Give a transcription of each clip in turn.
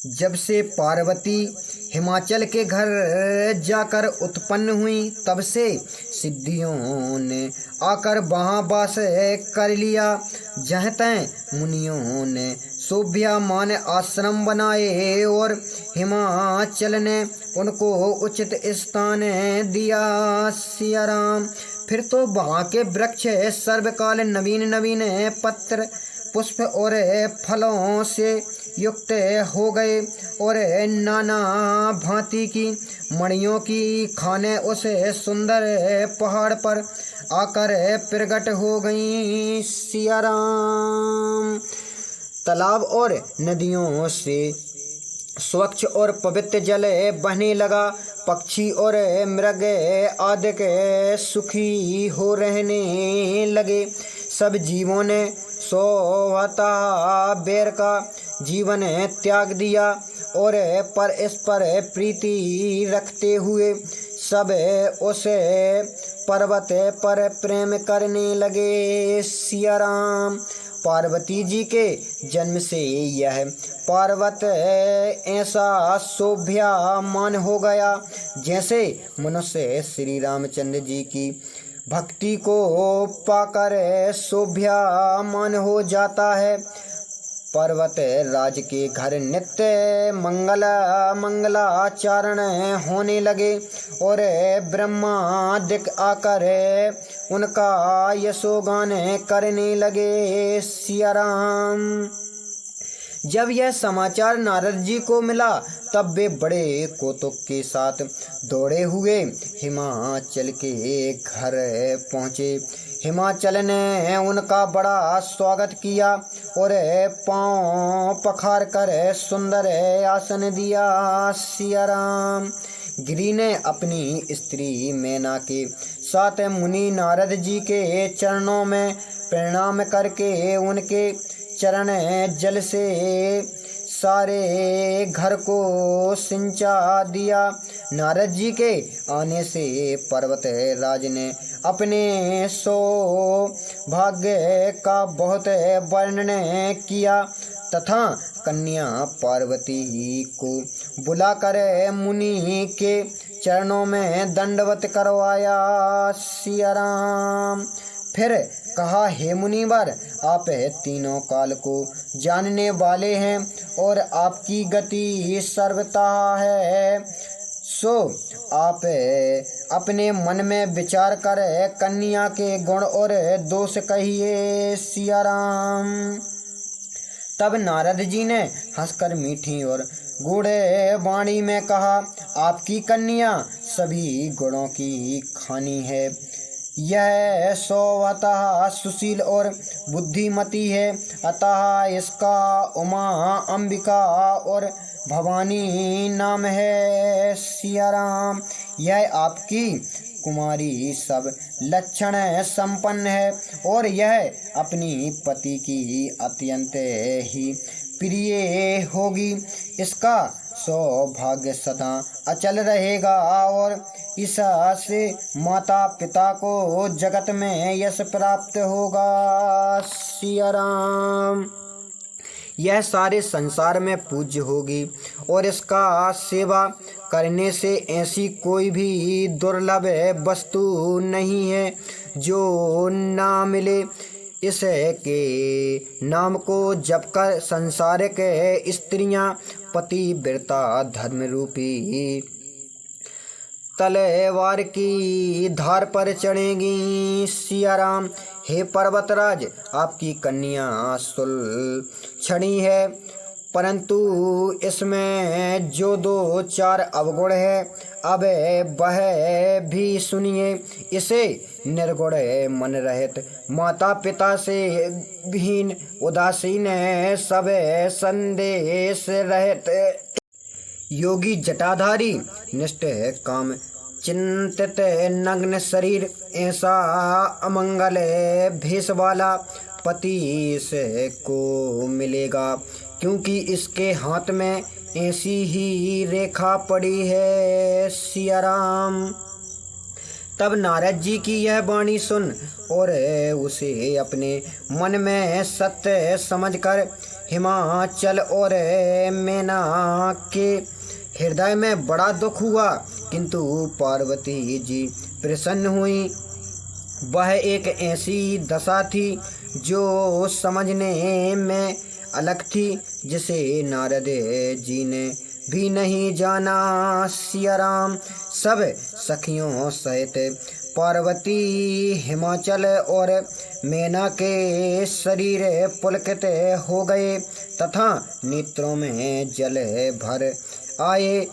जब से पार्वती हिमाचल के घर जाकर उत्पन्न हुई, तब से सिद्धियों ने आकर वहाँ वास कर लिया। जहाँ तैं मुनियों ने शोभ्यमान आश्रम बनाए और हिमाचल ने उनको उचित स्थान दिया। सिया राम। फिर तो वहाँ के वृक्ष सर्वकाल नवीन नवीन पत्र पुष्प और फलों से युक्त हो गए और नाना भांति की मणियों की खाने उस सुंदर पहाड़ पर आकर प्रकट हो गईं। सिया राम। तालाब और नदियों से स्वच्छ और पवित्र जल बहने लगा। पक्षी और मृग आदि के सुखी हो रहने लगे। सब जीवों ने स्वतः बैर का जीवन त्याग दिया और परस्पर प्रीति रखते हुए सब उस पर्वत पर प्रेम करने लगे। सिया राम। पार्वती जी के जन्म से यह पर्वत ऐसा शोभ्यमान हो गया जैसे मनुष्य श्री रामचंद्र जी की भक्ति को पाकर शोभ्यमान हो जाता है। पर्वत राज के घर नित्य मंगलाचरण होने लगे और ब्रह्मादिक आकर उनका यशोगान करने लगे। सिया राम। जब यह समाचार नारद जी को मिला, तब वे बड़े कौतुक के साथ दौड़े हुए हिमाचल के घर पहुँचे। हिमाचल ने उनका बड़ा स्वागत किया और पांव पखार कर सुंदर आसन दिया। सिया राम। गिरि ने अपनी स्त्री मैना के साथ मुनि नारद जी के चरणों में प्रणाम करके उनके चरण जल से सारे घर को सिंचा दिया। नारद जी के आने से पर्वत राज ने अपने सौभाग्य का बहुत वर्णन किया तथा कन्या पार्वती को बुलाकर मुनि के चरणों में दंडवत करवाया। सिया राम। फिर कहा, हे मुनिवर, आप तीनों काल को जानने वाले हैं और आपकी गति सर्वथा है, सो आप अपने मन में विचार कर कन्या के गुण और दोष कहिए। सिया राम। तब नारद जी ने हंसकर मीठी और गूढ़े वाणी में कहा, आपकी कन्या सभी गुणों की खानी है। यह स्वतः सुशील और बुद्धिमती है, अतः इसका उमा, अंबिका और भवानी नाम है। सिया राम। यह आपकी कुमारी सब लक्षण संपन्न है और यह अपनी पति की अत्यंत ही प्रिय होगी। इसका सौभाग्य सदा अचल रहेगा और इससे माता पिता को जगत में यश प्राप्त होगा। सिया राम। यह सारे संसार में पूज्य होगी और इसका सेवा करने से ऐसी कोई भी दुर्लभ वस्तु नहीं है जो ना मिले। इसके नाम को जपकर संसारिक स्त्रियां पतिव्रता धर्म रूपी तलवार की धार पर चढ़ेंगी। सिया राम। हे पर्वतराज, आपकी कन्या सुलक्षणी है, परंतु इसमें जो दो चार अवगुण है, अब वह भी सुनिए। इसे निर्गुण मन रहित, माता पिता से विहीन, उदासीन, सब संदेश रहित, योगी जटाधारी, निष्ठ काम चिंतित, नग्न शरीर, ऐसा अमंगल भेष वाला पति से को मिलेगा, क्योंकि इसके हाथ में ऐसी ही रेखा पड़ी है। सिया राम। तब नारद जी की यह वाणी सुन और उसे अपने मन में सत्य समझकर हिमाचल और मैना के हृदय में बड़ा दुख हुआ, किंतु पार्वती जी प्रसन्न हुई। वह एक ऐसी दशा थी जो समझने में अलग थी, जिसे नारद जी ने भी नहीं जाना। सिया राम सब सखियों सहित पार्वती हिमाचल और मैना के शरीर पुलकित हो गए तथा नेत्रों में जल भर आए।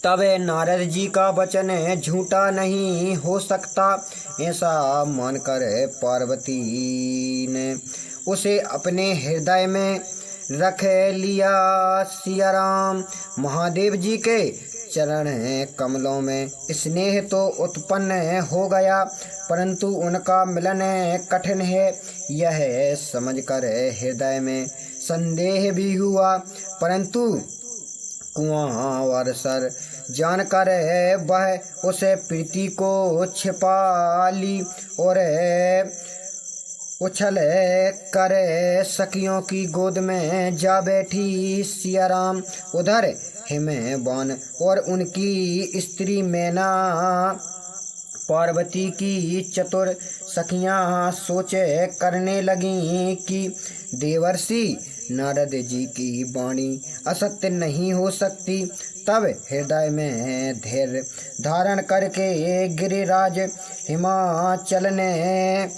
तब नारद जी का वचन झूठा नहीं हो सकता, ऐसा मानकर पार्वती ने उसे अपने हृदय में रख लिया। सिया राम महादेव जी के चरण कमलों में स्नेह तो उत्पन्न हो गया, परंतु उनका मिलन कठिन है, यह समझकर हृदय में संदेह भी हुआ। परंतु कुंवर सर जानकर वह उस प्रीति को छिपा ली और उछल कर सखियों की गोद में जा बैठी। सिया राम उधर हिमवान और उनकी स्त्री मैना पार्वती की चतुर सखियां सोच करने लगीं कि देवर्षि नारद जी की वाणी असत्य नहीं हो सकती। तब हृदय में धैर्य धारण करके गिरिराज हिमाचल ने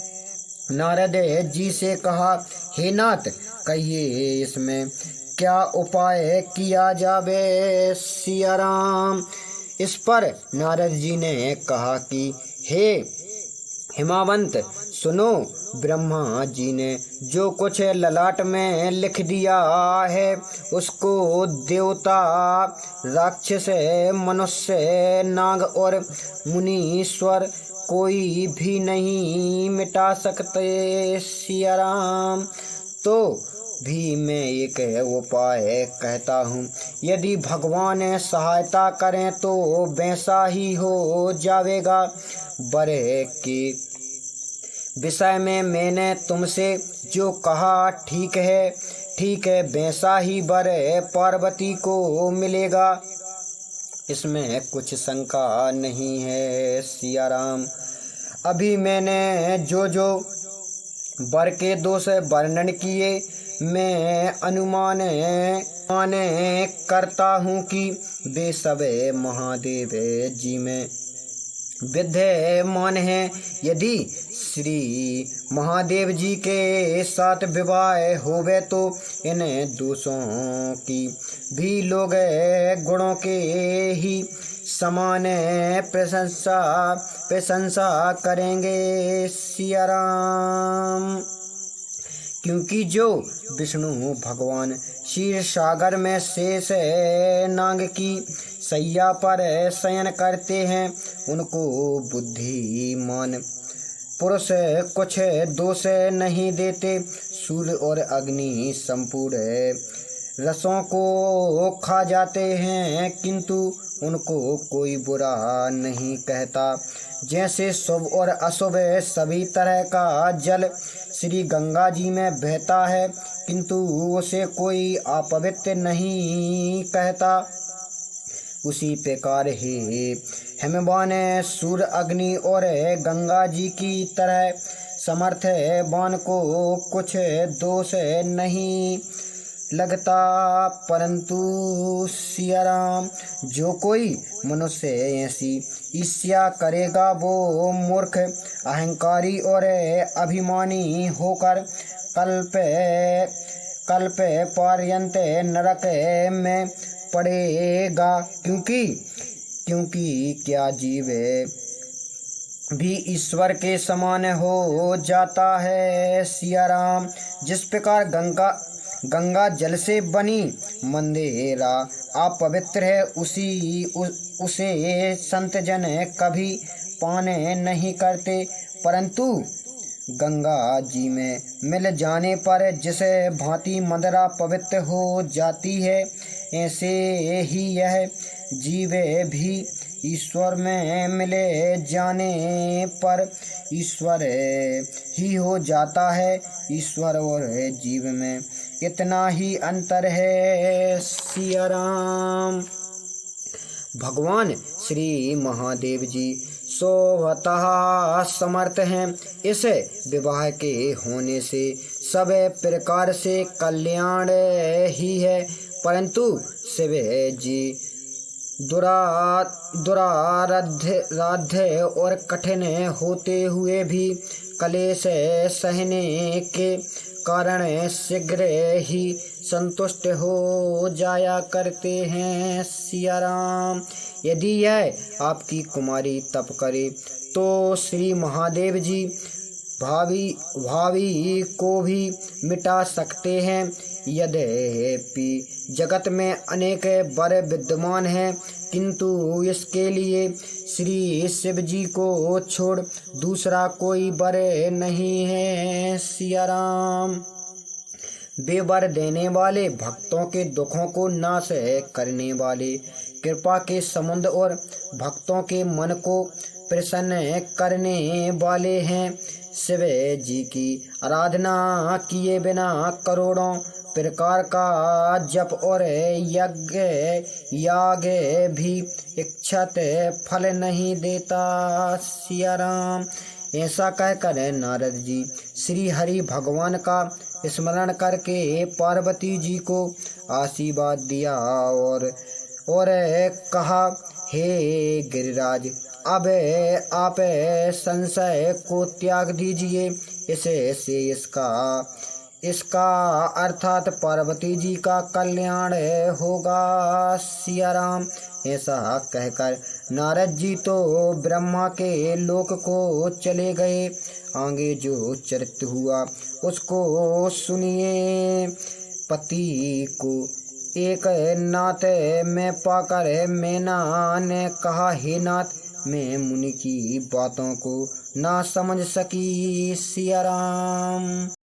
नारद जी से कहा, हे नाथ, कहिए इसमें क्या उपाय किया जावे। सिया राम इस पर नारद जी ने कहा कि हे हिमावंत, सुनो, ब्रह्मा जी ने जो कुछ ललाट में लिख दिया है उसको देवता, राक्षस, मनुष्य, नाग और मुनीश्वर कोई भी नहीं मिटा सकते। सिया राम तो भी मैं एक उपाय कहता हूँ, यदि भगवान सहायता करें तो वैसा ही हो जाएगा। बरे के विषय में मैंने तुमसे जो कहा ठीक है, वैसा ही वर पार्वती को मिलेगा, इसमें कुछ शंका नहीं है। सिया राम अभी मैंने जो वर के दोष वर्णन किए, मैं अनुमान करता हूँ कि वे सब महादेव जी में विद्यमान हैं। यदि श्री महादेव जी के साथ विवाह होवे तो इन दोषों की भी लोग गुणों के ही समान प्रशंसा करेंगे। सिया राम क्योंकि जो विष्णु भगवान क्षीर सागर में शेष नाग की सैया पर शयन करते हैं, उनको बुद्धिमान पुरुष कुछ दोष नहीं देते। सूर्य और अग्नि संपूर्ण रसों को खा जाते हैं, किंतु उनको कोई बुरा नहीं कहता। जैसे शुभ और अशुभ सभी तरह का जल श्री गंगा जी में बहता है, किंतु उसे कोई अपवित्र नहीं कहता, उसी प्रकार ही हिमवान सूर्य, अग्नि और गंगा जी की तरह समर्थ वान को कुछ दोष नहीं लगता। परंतु सिया राम जो कोई मनुष्य ऐसी ईर्ष्या करेगा वो मूर्ख, अहंकारी और अभिमानी होकर कल्प पर्यंत नरक में पड़ेगा। क्योंकि क्या जीव भी ईश्वर के समान हो जाता है। सिया राम जिस प्रकार गंगा जल से बनी मंदिरा अपवित्र है, उसे संत जन कभी पान नहीं करते, परंतु गंगा जी में मिल जाने पर जिसे भांति मंदिरा पवित्र हो जाती है, ऐसे ही यह जीव भी ईश्वर में मिले जाने पर ईश्वर ही हो जाता है। ईश्वर और जीव में इतना ही अंतर है। सिया राम। भगवान श्री महादेव जी स्वतः समर्थ हैं। इस विवाह के होने से सब प्रकार से कल्याण ही है, परंतु शिव जी दुराराध्य और कठिन होते हुए भी कलेश सहने के कारण शीघ्र ही संतुष्ट हो जाया करते हैं। सिया राम। यदि यह आपकी कुमारी तप करे तो श्री महादेव जी भावी को भी मिटा सकते हैं। यद्यपि जगत में अनेक वर विद्यमान हैं, किंतु इसके लिए श्री शिव जी को छोड़ दूसरा कोई वर नहीं है। सिया राम। वे वर देने वाले, भक्तों के दुखों को नाश करने वाले, कृपा के समुद्र और भक्तों के मन को प्रसन्न करने वाले हैं। शिव जी की आराधना किए बिना करोड़ों प्रकार का जप और यज्ञ याग भी इच्छित फल नहीं देता। सिया राम। ऐसा कहकर नारद जी श्री हरि भगवान का स्मरण करके पार्वती जी को आशीर्वाद दिया और कहा, हे गिरिराज, अब आप संशय को त्याग दीजिए। इससे इसका अर्थात पार्वती जी का कल्याण होगा। सिया राम। ऐसा कहकर नारद जी तो ब्रह्मा के लोक को चले गए। आगे जो चरित्र हुआ उसको सुनिए। पति को एक नाथ में पाकर मैना ने कहा, हे नाथ, मैं मुनि की बातों को ना समझ सकी। सिया राम।